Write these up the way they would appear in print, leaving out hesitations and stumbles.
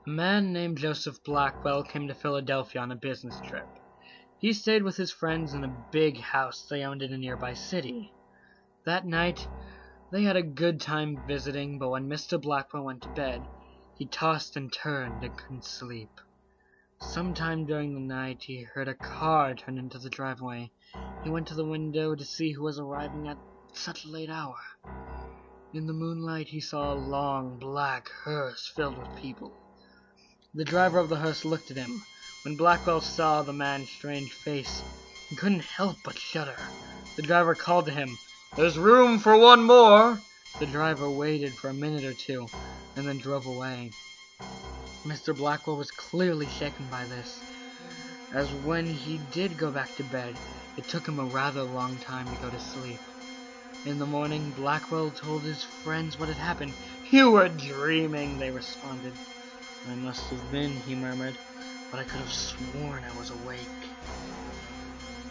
A man named Joseph Blackwell came to Philadelphia on a business trip. He stayed with his friends in a big house they owned in a nearby city. That night, they had a good time visiting, but when Mr. Blackwell went to bed, he tossed and turned and couldn't sleep. Sometime during the night, he heard a car turn into the driveway. He went to the window to see who was arriving at such a late hour. In the moonlight, he saw a long, black hearse filled with people. The driver of the hearse looked at him. When Blackwell saw the man's strange face, he couldn't help but shudder. The driver called to him, "There's room for one more." The driver waited for a minute or two, and then drove away. Mr. Blackwell was clearly shaken by this, as when he did go back to bed, it took him a rather long time to go to sleep. In the morning, Blackwell told his friends what had happened. "You were dreaming," they responded. "I must have been," he murmured, "but I could have sworn I was awake."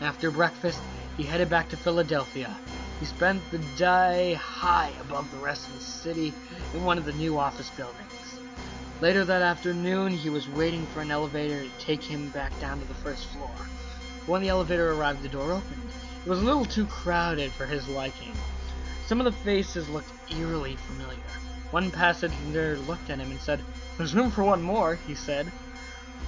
After breakfast, he headed back to Philadelphia. He spent the day high above the rest of the city in one of the new office buildings. Later that afternoon, he was waiting for an elevator to take him back down to the first floor. When the elevator arrived, the door opened. It was a little too crowded for his liking. Some of the faces looked eerily familiar. One passenger looked at him and said, "There's room for one more," he said.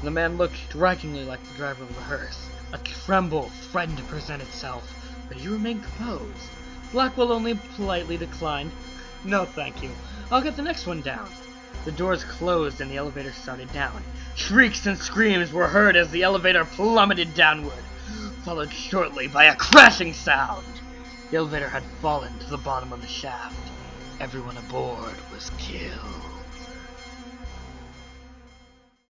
The man looked strikingly like the driver of the hearse. A tremble threatened to present itself, but he remained composed. Blackwell only politely declined. "No, thank you. I'll get the next one down." The doors closed and the elevator started down. Shrieks and screams were heard as the elevator plummeted downward, followed shortly by a crashing sound. The elevator had fallen to the bottom of the shaft. Everyone aboard was killed.